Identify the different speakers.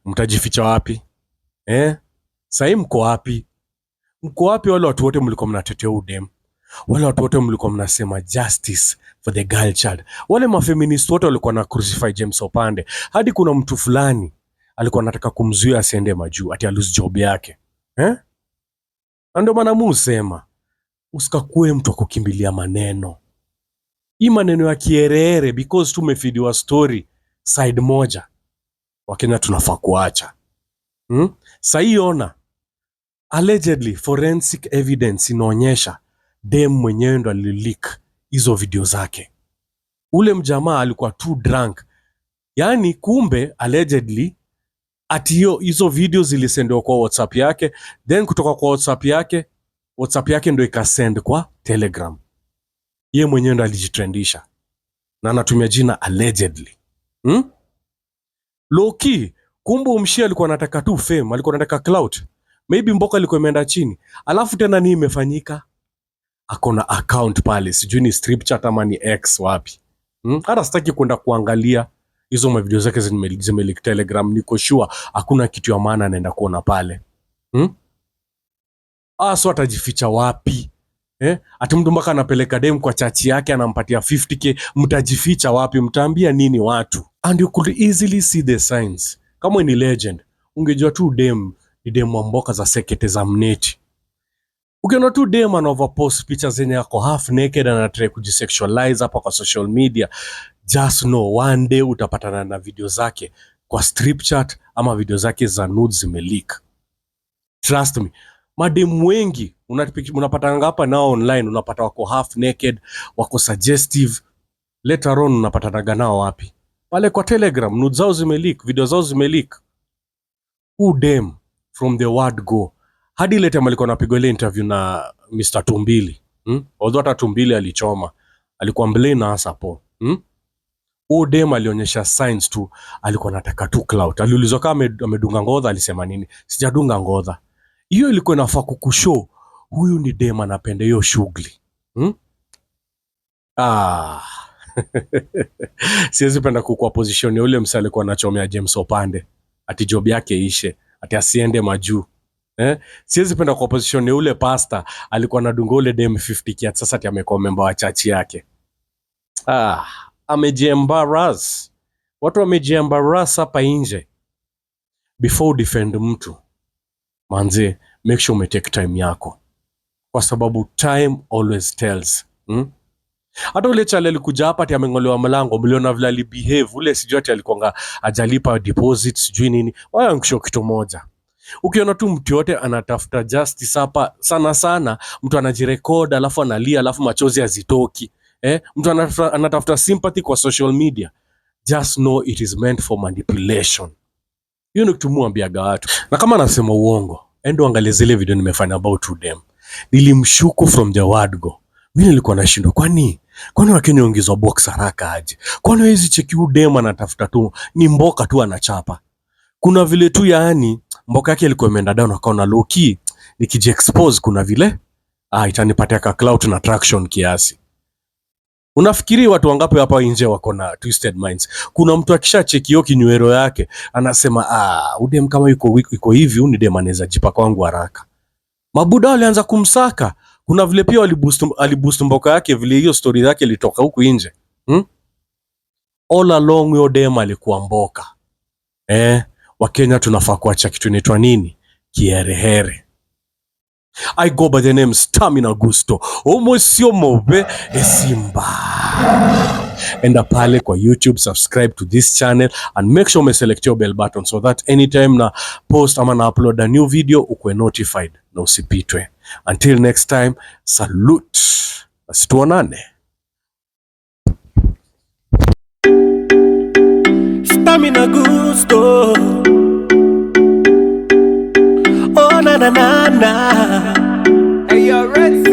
Speaker 1: Mtajificha wapi? Sasa mko wapi? Mko wapi wale watu wote mlikuwa mnatetea udem? Wale watu wote mlikuwa mnasema justice for the girl child. Wale mafeminist wote walikuwa na crucify James Opande. Hadi kuna mtu fulani alikuwa anataka kumzuia asiende majuu ati lose job yake. Ndio maana musema usikakue mtu akukimbilia maneno. Hii maneno ya kierere because tumefidiwa story side moja. Wakenya tunafaa kuacha. Saiona allegedly forensic evidence inaonyesha dem mwenyewe ndo alileak hizo video zake. Ule mjamaa alikuwa too drunk. Yaani kumbe allegedly ati hizo video zilisendewa kwa WhatsApp yake, then kutoka kwa WhatsApp yake ndo ikasend kwa Telegram. Yeye mwenyewe ndo alijitrendisha. Na anatumia jina allegedly. Loki, kumbe umshi alikuwa anataka tu fame, alikuwa anataka clout. Maybe mboka alikuwa imeenda chini. Alafu tena nini imefanyika? Akona account pale, sijui ni strip chat ama ni X wapi. Hata sitaki kwenda kuangalia hizo video zake zimelik Telegram, niko sure hakuna kitu ya maana anaenda kuona pale. So atajificha wapi? Ati mtu mpaka anapeleka dem kwa chachi yake anampatia 50k, mtajificha wapi? Mtaambia nini watu? And you could easily see the signs. Kama ni legend, ungejua tu dem ni dem wa mboka za sekete za mneti. Ukiona tu dem anoverpost pictures zenye yako half naked and anatry kujisexualize hapa kwa social media, just know one day utapatana na video zake kwa strip chat ama video zake za nudes zimeleak. Trust me. Madem wengi unapata hapa nao online, unapata wako half naked, wako suggestive. Later on unapata nao wapi? Pale kwa Telegram, nudes zao zimeleak, video zao zimeleak. Dem from the word go. Hadi lete alikuwa anapigwa ile interview na Mr. Tumbili. Although hata Tumbili alichoma. Alikuwa mbele na hasapo. Dem alionyesha signs tu, alikuwa anataka tu clout. Aliulizwa kama amedunga ngodha, alisema nini? Sijadunga ngodha. Hiyo ilikuwa inafaa kukushow huyu ni dem anapenda hiyo shughuli. Siwezi penda kukua position ya ule msali alikuwa anachomea James Opande ati job yake ishe, ati asiende majuu. Siwezi penda kwa position ya ule pastor alikuwa anadunga ule dem 50k sasa ati amekuwa member wa church yake. Amejiembarrass. Watu wamejiembarrass hapa nje. Before defend mtu, manze, make sure umetake time yako. Kwa sababu time always tells. Hata ule chale alikuja hapa ati amengolewa mlango, mliona vile alibehave, ule sijui ati alikuwa hajalipa deposit sijui nini. Wao angisho kitu moja. Ukiona tu mtu yote anatafuta justice hapa sana, mtu anajirecord alafu analia alafu machozi hazitoki. Mtu anatafuta sympathy kwa social media. Just know it is meant for manipulation. Hiyo ni kitu muambiaga watu. Na kama anasema uongo, endo angalia zile video nimefanya about them. Nilimshuku from the word go. Mimi nilikuwa nashindwa kwani Wakenya ongezwa box haraka aje? Kwani hizi cheki udem anatafuta tu ni mboka tu anachapa. Kuna vile tu yaani mboka yake ilikuwa imeenda down akaona low key nikijiexpose kuna vile itanipatia ka clout na traction kiasi. Unafikiri watu wangapi hapa nje wako na twisted minds? Kuna mtu akisha cheki hiyo kinywero yake anasema udem kama yuko hivi ni dem anaweza jipa kwangu haraka. Mabuda walianza kumsaka. Kuna vile pia aliboost mboka yake vile hiyo story yake ilitoka huku nje. All along huyo dem alikuwa mboka. Wakenya tunafaa kuacha kitu inaitwa nini? Kiherehere. I go by the name Stamina Gusto. Omosio mobe esimba. Enda pale kwa YouTube, subscribe to this channel and make sure select your bell button so that anytime na post ama na upload a new video ukwe notified na usipitwe. Until next time, salute. Asituonane. Stamina Gusto. Oh na na na na. Hey, you're ready.